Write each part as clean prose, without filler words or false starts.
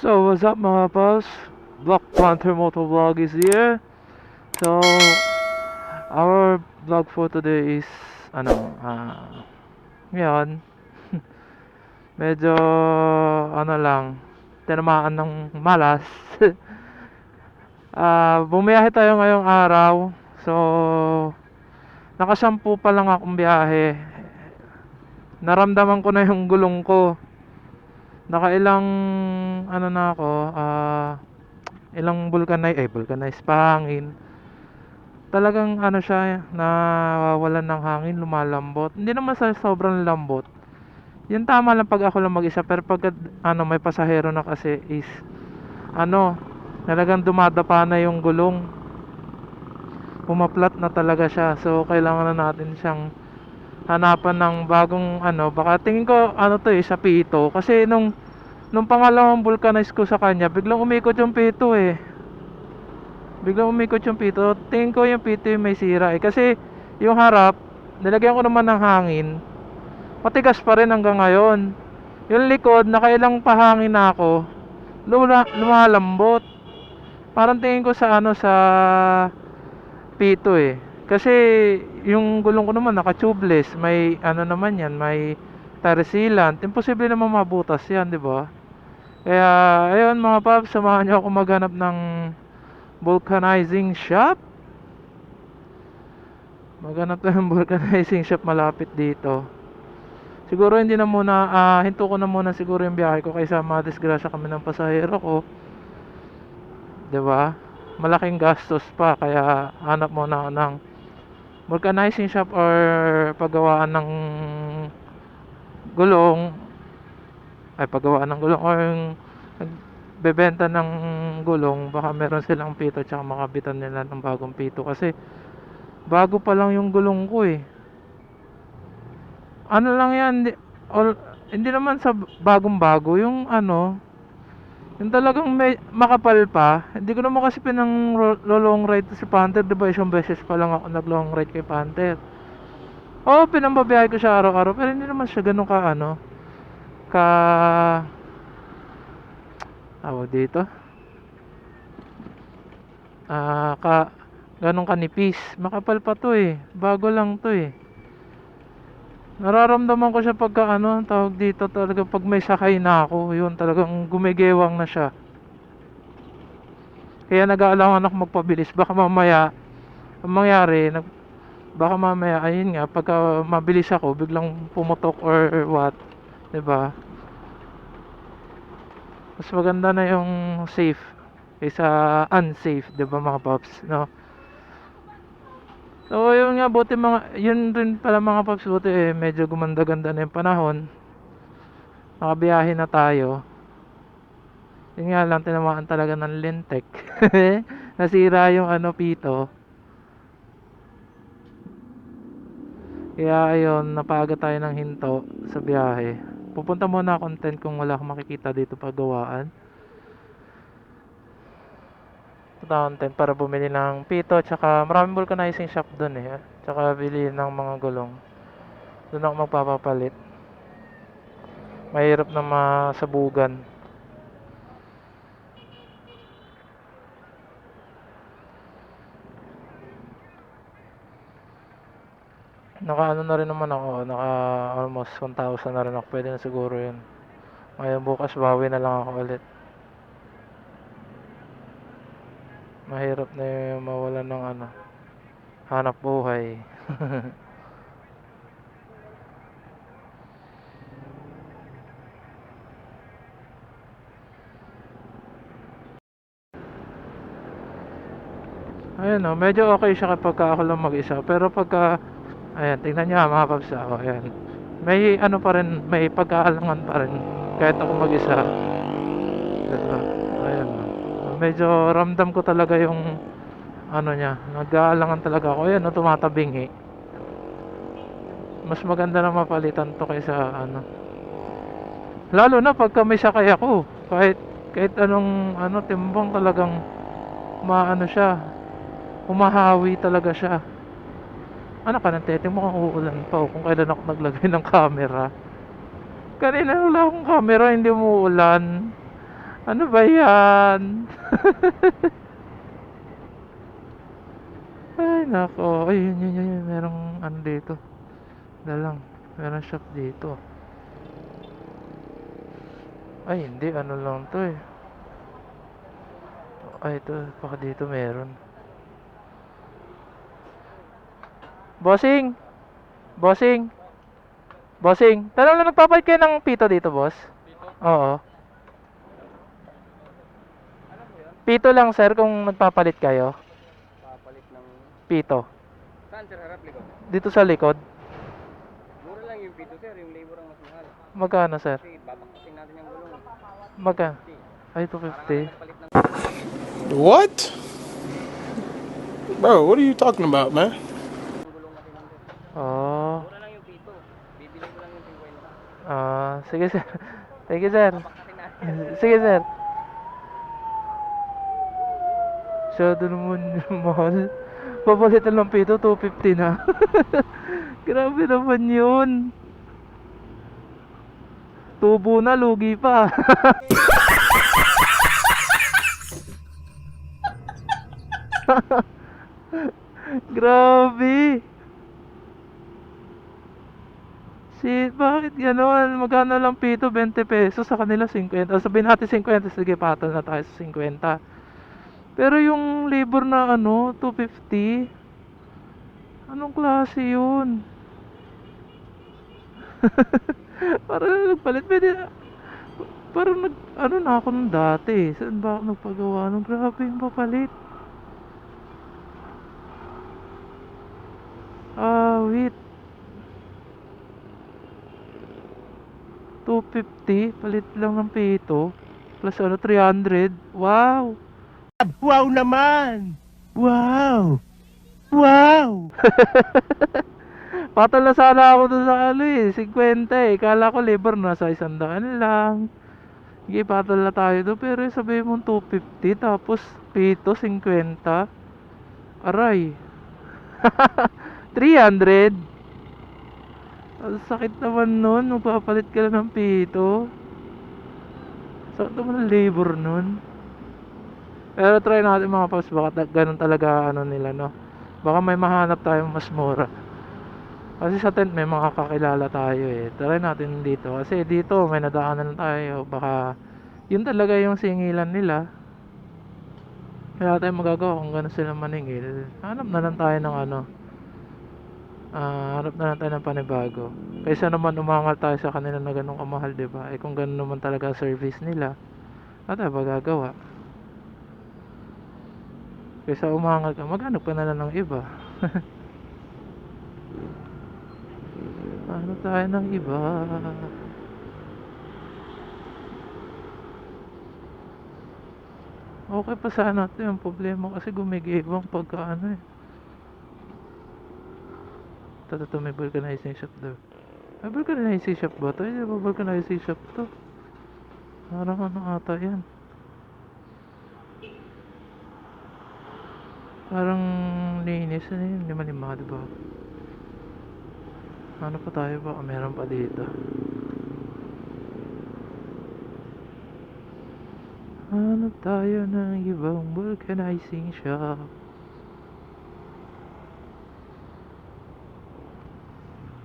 So what's up mga pals? Black Panther Motovlog is here. So our vlog for today is ngayon medyo lang, tinamaan ng malas. Bumiyahe tayo ngayong araw. So nakasampu pa lang akong biyahe. Naramdaman ko na yung gulong ko. Nakailang na ako, ilang vulcanized pahangin. Talagang siya, nawawalan ng hangin, lumalambot. Hindi naman sa sobrang lambot. Yung tama lang pag ako lang mag-isa, pero pag may pasahero na kasi is talagang dumadapa na yung gulong. Pumaplat na talaga siya. So kailangan na natin siyang hanapan ng bagong baka tingin ko to sa pito, kasi nung pangalawang vulcanize ko sa kanya, biglang umikot yung pito tingin ko yung pito yung may sira kasi yung harap nilagyan ko naman ng hangin, matigas pa rin hanggang ngayon. Yung likod, nakailang pahangin na ako, lumalambot. Parang tingin ko sa sa pito kasi yung gulong ko naman naka tubeless, may naman yan, may tire sealant, imposible naman mabutas yan, di ba? Kaya ayun mga paps, samahan nyo ako maghanap ng vulcanizing shop. Maghanap tayo ng vulcanizing shop malapit dito. Siguro hindi na muna, hinto ko na muna siguro yung biyahe ko kaysa madisgrasya kami ng pasahero ko, 'di ba? Malaking gastos pa, kaya hanap muna ako ng vulcanizing shop or paggawaan ng gulong, or yung nagbebenta ng gulong, baka meron silang pito tsaka makabitan nila ng bagong pito, kasi bago pa lang yung gulong ko lang yan, hindi naman sa bagong bago, yung yung talagang may makapal pa. Hindi ko naman kasi pinang long ride to si Panther, diba? Isang beses pa lang ako nag long ride kay Panther. Pinambabiyahe ko siya araw-araw, pero hindi naman siya ganun ka tawag dito, ganun kanipis. Makapal pa to bago lang to Nararamdaman ko siya pagka tawag dito, talaga pag may sakay na ako, yun talagang gumigewang na siya. Kaya nag-aalangan ako magpabilis, baka mamaya ang mangyari, baka mamaya ayun nga, pagka mabilis ako biglang pumutok or what, 'di ba? Mas maganda na yung safe kaysa unsafe, 'di ba mga paps, no? So yun nga, buti yun rin pala mga paps, buti medyo gumanda-ganda na yung panahon, nakabiyahe na tayo. Yun nga lang, tinamaan talaga ng lintek. Nasira yung pito. Kaya ayun, napaga tayo ng hinto sa biyahe. Pupunta muna content kung wala akong makikita dito pagawaan. Content para bumili ng pito, tsaka maraming vulcanizing shop dun tsaka bili ng mga gulong. Doon ako magpapapalit. Mahirap na masabugan. Naka na rin naman ako, naka almost 1,000 na rin ako. Pwede na siguro yun. Ngayon bukas bawi na lang ako ulit. Mahirap na yung mawalan ng hanap buhay. Ayun medyo okay siya kapag ako lang mag-isa. Pero pagka, ayan, tingnan nyo mga paps ayan. May pa rin, may pagkaalangan pa rin kahit ako mag-isa. Diba? Ayan. Medyo ramdam ko talaga yung niya, nag-aalangan talaga ako. Ayan tumatabingi. Mas maganda na mapalitan to kaysa lalo na pagka may sakay ako. Kahit anong timbang, talagang siya, humahawi talaga siya. Ka ng tete mo kung uulan pa kung kailan ako naglagay ng camera. Kanina wala akong camera, hindi umuulan. Ano ba yan? Ay, nako. Ay, yun. Merong ano dito. Dalang. Merong shop dito. Ay, hindi. Ano lang to eh. Ay, ito. Baka dito meron. Bossing! Bossing! Bossing! Tanong lang, nagpapalit kayo ng pito dito, boss? Oo. Pito lang, sir, kung nagpapalit kayo. Papalit ng... Pito. Saan sir, harap likod? Dito sa likod. Mura lang yung pito sir, yung labor ang mas mahal. Magkano, sir? Kasi babaktasin natin yung gulong. Magkano? 50. Ay, Parang 250. nagpalit ng What? Bro, what are you talking about, man? gulong kasi lang sir. Oh. Mura lang yung pito. Bibili ko lang yung 50. Sige, sir. Thank you, sir. Babaktasin natin. Sige, sir. Masyado naman mahal. Papalitan ng pito, 250 na. Grabe naman yun. Tubo na, lugi pa. Grabe. Bakit gano'n? Magkano lang pito? 20 pesos, sa kanila 50. Sabihin natin 50, sige, patol na tayo sa 50. Pero yung labor na ano, 250. Anong klase yun? Parang nagpalit. Parang ano na ako nung dati. Saan ba ako nagpagawa nung grabe yung papalit? Wait. 250, palit lang ng pito. Plus ano, 300. Wow! Wow naman! Wow! Wow! Patol na sana ako dun sa ano eh, 50 eh. Kala ko labor nasa 100 lang. Sige, patol na tayo doon. Pero sabihin mo 250, tapos pito 50. Aray. 300. Ang sakit naman nun. Magpapalit ka lang ng pito. Sakit naman ang labor nun. Pero try natin mga paps. Baka ganun talaga ano nila, no? Baka may mahanap tayong mas mura. Kasi sa tent may mga kakilala tayo eh. Try natin dito. Kasi dito may nadaanan tayo. Baka yun talaga yung singilan nila. Kaya tayo magagawa kung gano'n sila maningil. Hanap na lang tayo ng ano. Hanap na lang tayo ng panibago. Kaysa naman umangal tayo sa kanila na ganun kamahal, diba? Eh kung ganun naman talaga service nila, ano tayo magagawa? Kaysa umangal ka, maghanap ka na lang ng iba. Ano tayo ng iba? Okay pa sana ito yung problema kasi gumigibang pagka ano eh. Ito, may vulcanizing shop daw. May vulcanizing shop ba ito? Hindi ba vulcanizing shop to? Parang ano ata yan. Parang linis na yun. Lima-lima, diba? Ano pa tayo ba? Meron pa dito. Hanap tayo ng ibang vulcanizing shop.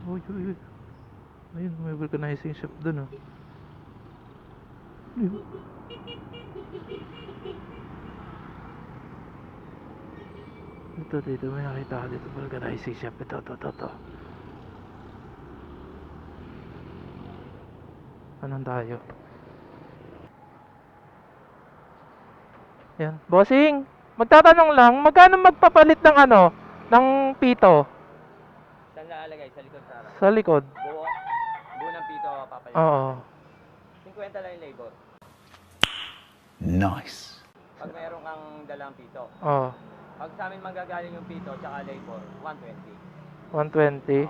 Uy. Ayun, may vulcanizing shop dun, oh. Ayun. Dito, may nakita ka dito. Vulcanizing shop. Ito. Anong tayo? Yan. Bossing, magtatanong lang, magkano magpapalit ng ano? Ng pito? Saan lalagay? Sa likod sa harap. Sa likod? Buo. Buo ng pito papalit. Oo. 50 lang yung labor. Nice. Pag meron kang dalang pito. Oo. Pag sa amin manggagaling yung pito tsaka labor, 120. 120.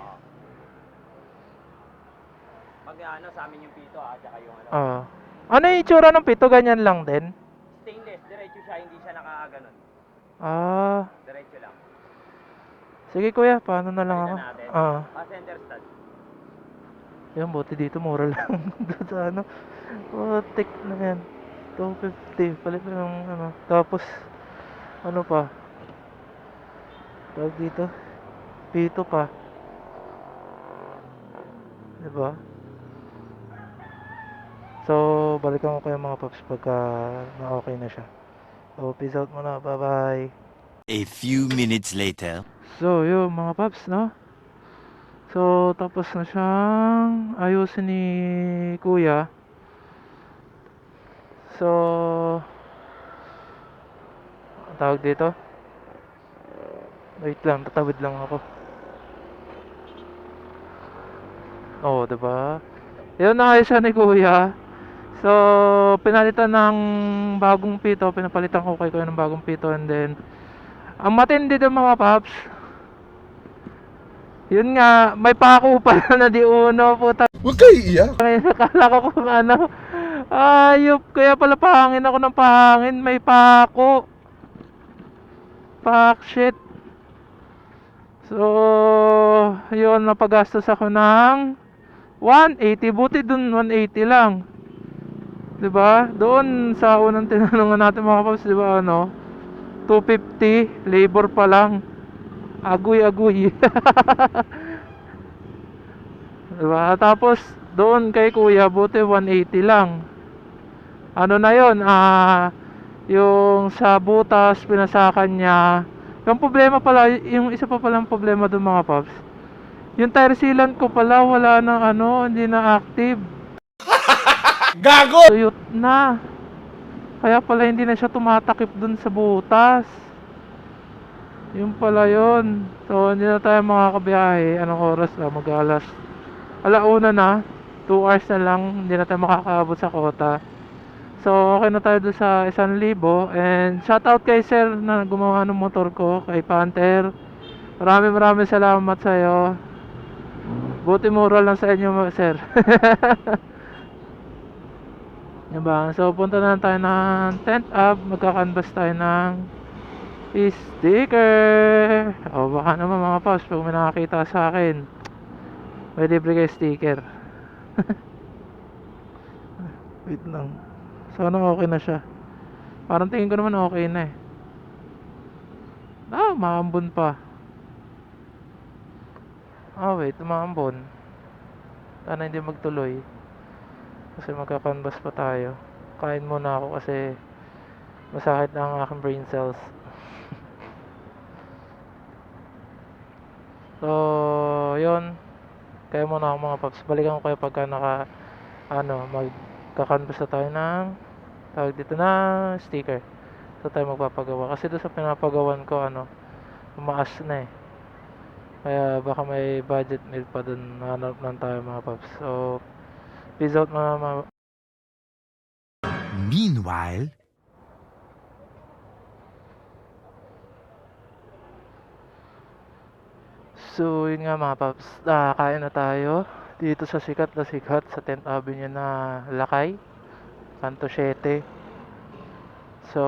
Pag ano sa amin yung pito tsaka yung ano. Oo. Ano yung itsura ng pito? Ganyan lang din? Stainless, diretso siya, hindi siya nakaganon. Diretso lang. Sige kuya, paano na lang ako? Palitan natin. Oo. Center stud. Yan, buti dito mura lang. Doon sa ano. Putik na yan. 250. Palit na ng ano. Tapos, ano pa? Tawag dito. Pito pa. Diba? So, balikan ko kayo mga paps pagka na okay na siya. So, peace out muna. Bye-bye. A few minutes later. So, yun mga paps, no? So, tapos na siyang ayusin ni Kuya. So, ang tawag dito? Wait lang, tatawid lang ako. Oo, diba? Yun na siya ni Kuya. So, pinalitan ng bagong pito. Pinapalitan ko kay Kuya ng bagong pito. And then, ang matindi doon mga paps. Yun nga, may pako pala na di uno. Puta, Huwag kayo iiyak. nakala ko kung ano. Ayop, kaya pala pahangin ako ng pahangin. May pako. Fuck shit. So, yun, napagastos ako ng 180. Buti dun 180 lang. 'Di ba? Doon sa unang tinanungan natin mga paps, 'di ba ano? 250 labor pa lang. Agoy-agoy. 'Di ba? Tapos doon kay Kuya buti 180 lang. Ano na 'yon? Yung sa butas pinasakan niya. Yung problema pala, yung isa pa palang problema doon mga paps. Yung tire sealant ko pala wala nang ano, hindi na active. Gago! Tuyot na. Kaya pala hindi na siya tumatakip dun sa butas. Yung pala yun. So hindi na tayo makakabiyahe. Anong oras na? Mag-alas alauna na. 2 hours na lang. Hindi na tayo makakaabot sa kota. So okay na tayo doon sa 1,000. And shoutout kay sir na gumawa ng motor ko. Kay Panther. Maraming salamat sa'yo. Buti mura lang sa inyo sir. Diba? So punta na lang tayo ng tent up. Magkakanvas tayo ng sticker. O baka naman mga paps, pag may nakakita sa akin, may libre kayo sticker. Wait lang. Sana okay na siya. Parang tingin ko naman okay na eh. Maambon pa. Wait, maambon. Sana hindi magtuloy. Kasi magkakanvas pa tayo. Kain muna ako kasi masakit na ang aking brain cells. So, yun. Kaya muna ako mga paps. Balikan ko kayo pagka magkakanvas na tayo ng tawag dito na sticker. So tayo magpapagawa. Kasi doon sa pinapagawan ko, umaas na eh. Kaya baka may budget meal pa doon. Hanap lang tayo mga paps. So, peace out mga Meanwhile. So, yun nga mga paps. Kain na tayo. Dito sa sikat na sikat sa 10th Avenue na Lakay. Kanto 7. So,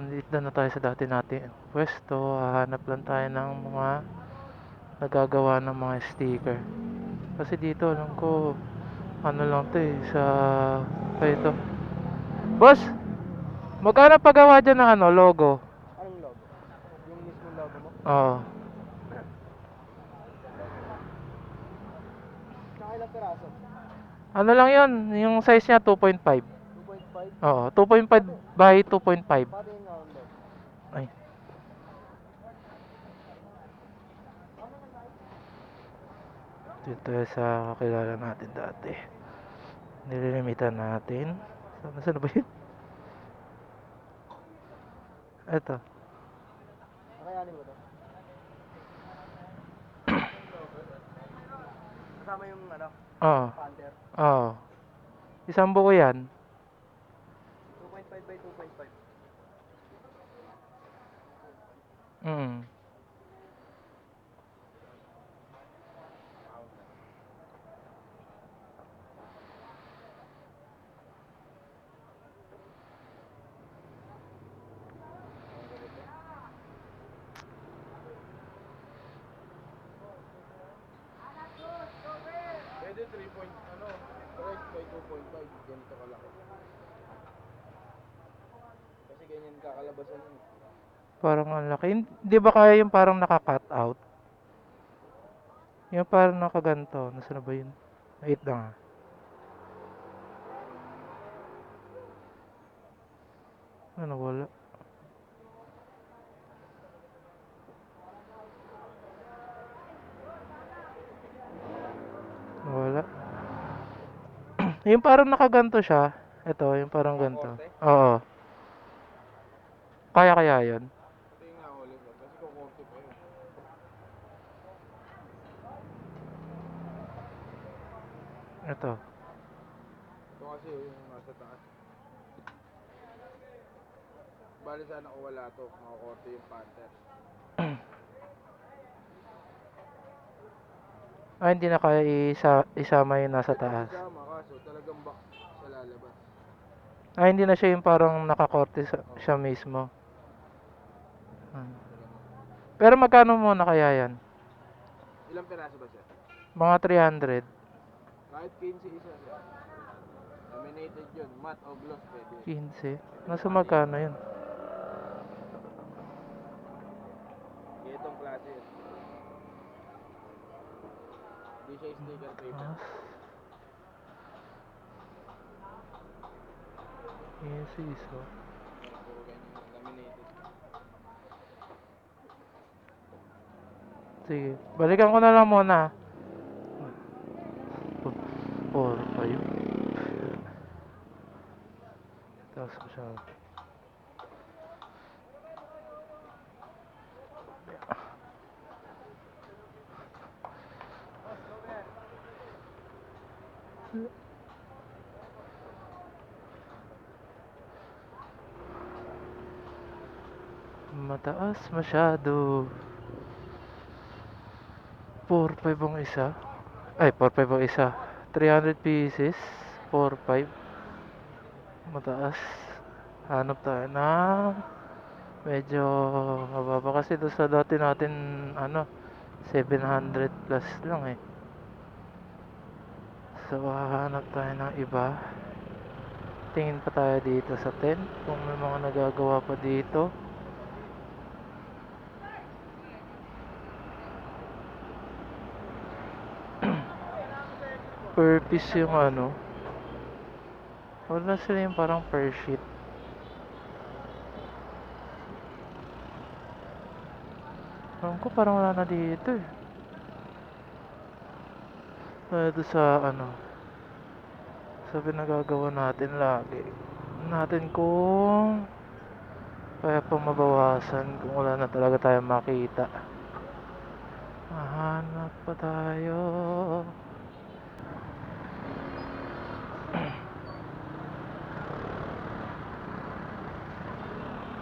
dito na tayo sa dati natin pwesto. Hahanap lang tayo ng mga nagagawa ng mga sticker. Kasi dito, alam ko, ano lang to eh, ito. Boss, magkano paggawa dyan ng logo? Anong logo? Yung mismo logo mo? Oo. Tsaka ilang piraso? Ano lang yun, yung size niya 2.5. 2.5? Oo, 2.5 by 2.5. Pati yung round logo. Ay. Dito sa kakilala natin dati. Nililimitan natin. Saan ba yun? Eto. Nakayanin mo to? Kasama yung Oo. Panther. Oo. Isang buo yan. 2.5 by 2.5. Mm. Pwede 3 point, 3 by 2.5. Ganito kalaki. ganyan kakalabasan yun. Parang ang laki. Hindi ba kaya yung parang naka-cut out? Yung parang nakaganto. Nasaan na ba yun? Wait lang ah. Ano, wala. Wala. Yung parang nakaganto siya. Ito, yung parang ganto. Oo. Kaya yun. Ito yung nga ulit. Kasi kukorte pa yun. Ito. Ito kasi yung nasa taas. Bali sana kung wala to, makakorte yung Panther. Ah, hindi na kaya isama yung nasa taas. Kasama kaso talagang back sa lalabas. Ah, hindi na siya yung parang nakakorte siya mismo. Hmm. Pero magkano muna kaya yan? Ilang piraso ba siya? Mga 300. Kahit 15 isa siya. Laminated yun, matte o gloss pwede. 15. Nasa magkano yun? Itong klase yun. Hindi siya sticker paper. Ah. 15 isa. Puro ganyan yung laminated. Sige. Balikan ko na lang muna. 4 pa yun. Tapos ko siya. Mataas masyado. 4.5 ang isa. Ay, 4.5 ang isa. 300 pieces. 4.5. Mataas. Hanap tayo na medyo mababa kasi doon sa dati natin ano 700 plus lang eh. So hanap tayo ng iba. Tingin pa tayo dito sa tent kung may mga nagagawa pa dito. Per piece yung ano. Wala sila yung parang per sheet. Alam ko parang wala na dito eh. Dito sa ano sa pinagagawa natin lagi natin kung kaya pa mabawasan kung wala na talaga tayo makita. Mahanap pa tayo.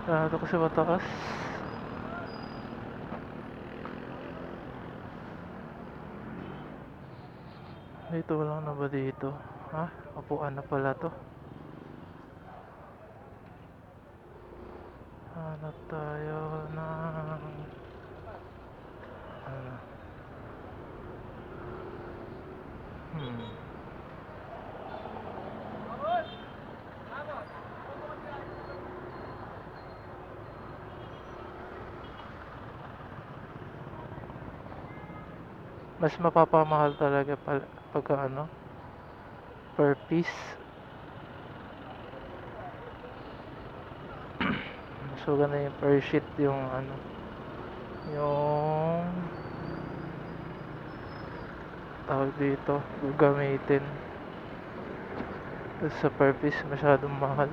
Dito kasi mataas. Dito lang na ba dito? Ha? Upuan na pala to. Hanap tayo ng ano? Mas mapapamahal talaga pagka ano per piece. So ganun yung per sheet yung ano yung tawag dito gagamitin. Sa per piece masyadong mahal.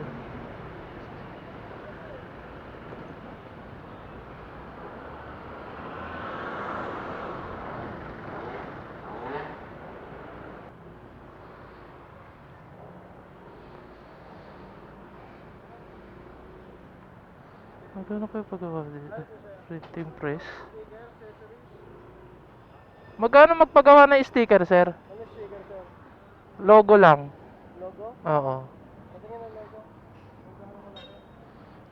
Magkano kayo pagawa dito? Printing press. Magkano magpagawa ng sticker, sir? Ano sticker, sir? Logo lang. Logo? Oo. Patingin ang logo.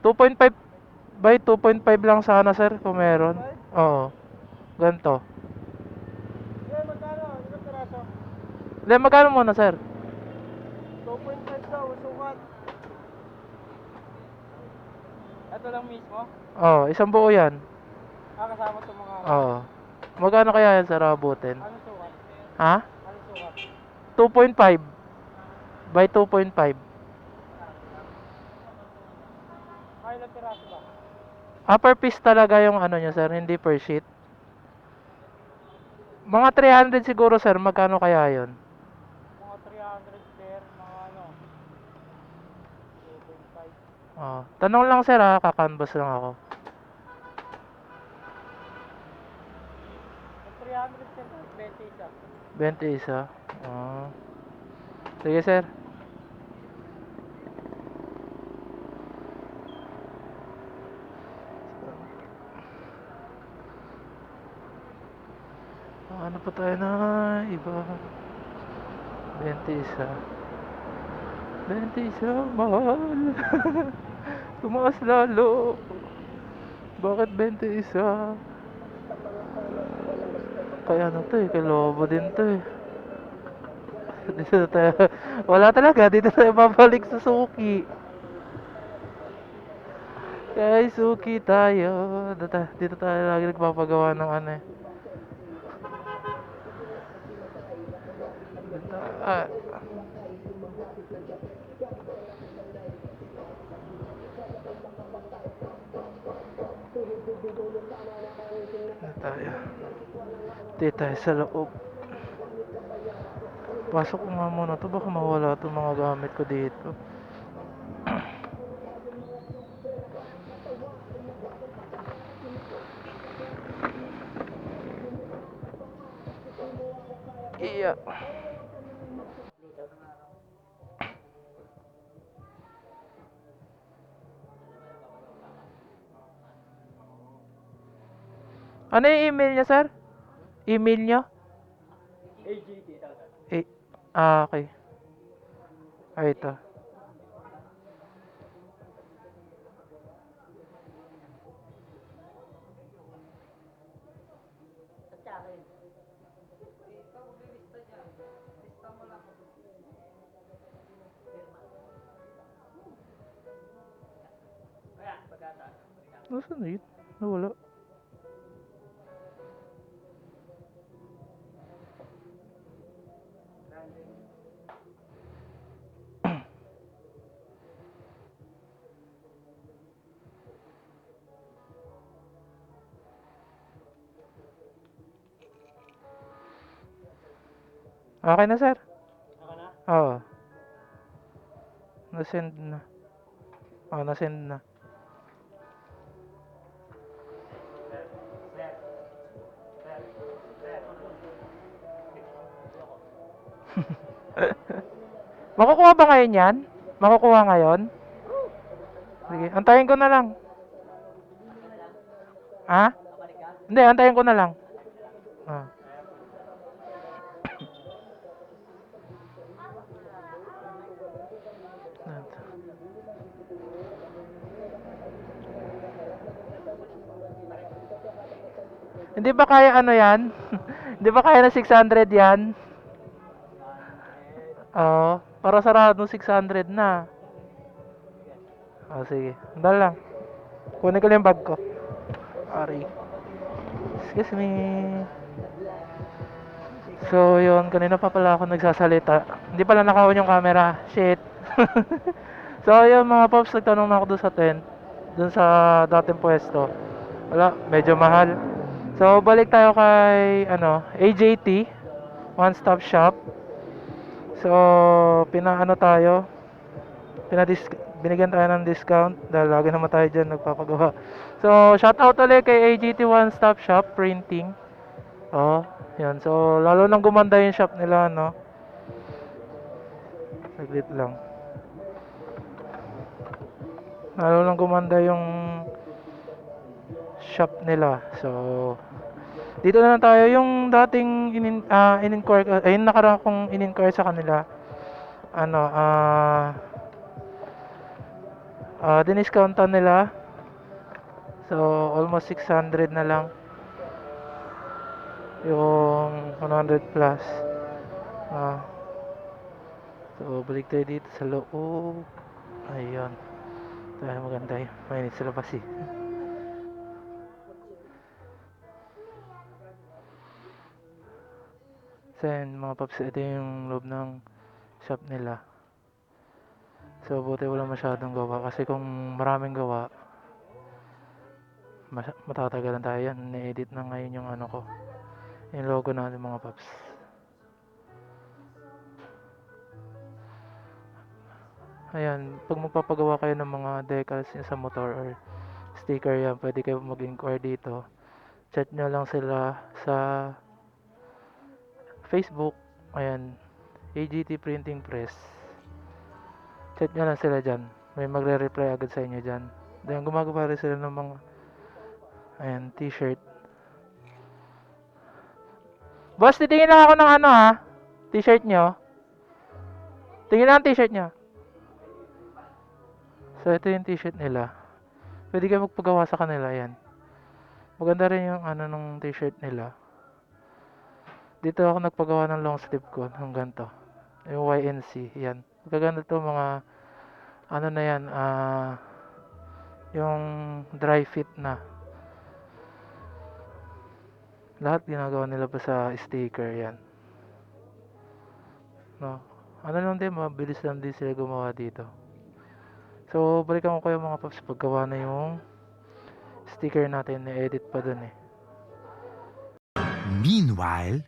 2.5 by 2.5 lang sana, sir, kung meron. Oo. Ganto. Yeah, magkano? Ilang piraso? Hindi, magkano muna, sir? 2.5 daw, sukat. Ito lang mismo? Oh, isang buo yan. Kasama itong mga... Oh. Magkano kaya yan sa abutin? Anong sukat? Ha? Anong sukat? 2.5 by 2.5. Ilang piraso ba? Upper piece talaga yung ano nyo, sir, hindi per sheet. Mga 300 siguro, sir. Magkano kaya yon? Mga 300 per, mga ano, 2.5. Oh. Tanong lang, sir, ha. Kakanvas lang ako. Yung 300 per, 20 isa. 20 isa. Oh. Sige, sir. Ano pa tayo na iba? 20 isa. 20 isa, mahal. Tumaas lalo. Bakit 20 isa? Kaya ano to eh, kay Lobo din to eh. Dito na tayo. Wala talaga, dito tayo babalik sa Suki. Kay Suki tayo. Dito tayo lagi nagpapagawa ng ano eh. Dito, tayo. Dito tayo sa loob. Pasok ko nga muna to, baka mawala itong mga gamit ko dito. Iya. Ano yung email niya, sir? Email niya? AGT talaga. Eh, okay. Ay, ito. Nasaan na yun? Nawala. Okay na, sir? Ako na? Oo. Nasend na. Oo, nasend na. Makukuha ba ngayon yan? Makukuha ngayon? Sige, antayin ko na lang. Ha? Hindi, antayin ko na lang. Ah. Hindi ba kaya ano yan? Hindi ba kaya na 600 yan? Oo, para sarado 600 na. Oh, sige. Andal lang. Kunin ko lang yung bag ko. Sorry. Excuse me. So, yun. Kanina pa pala ako nagsasalita. Hindi pala naka-on yung camera. Shit. So, yun mga pops. Nagtanong na ako doon sa tent. Doon sa dating pwesto. Wala. Medyo mahal. So, balik tayo kay, AJT. One Stop Shop. So, binigyan tayo ng discount dahil lagi naman tayo dyan nagpapagawa. So, shoutout ulit kay AGT One Stop Shop Printing. Oh, yan. So, lalo nang gumanda yung shop nila, no? Saglit lang. Lalo nang gumanda yung shop nila. So, dito na lang tayo. Yung dating in-inquire, yung nakaraan kong in-inquire sa kanila, diniscountan nila. So, almost 600 na lang. Yung 100 plus. So, balik tayo dito sa loob. Ayan. Dahil maganda yun. Mainit sa labas eh. So yun, mga paps, ito yung loob ng shop nila. So buti wala masyadong gawa kasi kung maraming gawa matatagalan tayo yan. Na-edit na ngayon yung ano ko, yung logo natin mga paps. Ayan, pag magpapagawa kayo ng mga decals sa motor or sticker yan, pwede kayo mag-inquire dito. Chat nyo lang sila sa Facebook. Ayan, AGT Printing Press. Chat nyo lang sila dyan. May magre-reply agad sa inyo dyan. Then gumagawa rin sila ng mga ayan, t-shirt. Boss, titingin lang ako ng ano ha, t-shirt nyo. Tingin lang ang t-shirt nyo. So ito yung t-shirt nila. Pwede kayo magpagawa sa kanila yan. Maganda rin yung ano nung t-shirt nila. Dito ako nagpagawa ng long sleeve ko ng ganito. Yung YNC, yan. Magaganda to mga ano na yan, yung dry fit na. Lahat ginagawa nila pa sa sticker yan. No. Ano lang din, mabilis lang din sila gumawa dito. So, balikan ko kayo mga paps paggawa na yung sticker natin, na-edit pa dun eh. Meanwhile,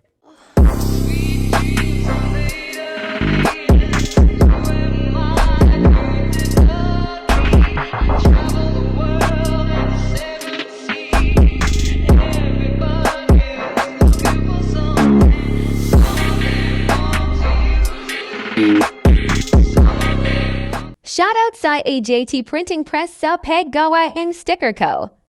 Shoutout sa AJT Printing Press sa Paggawa ng Sticker Co.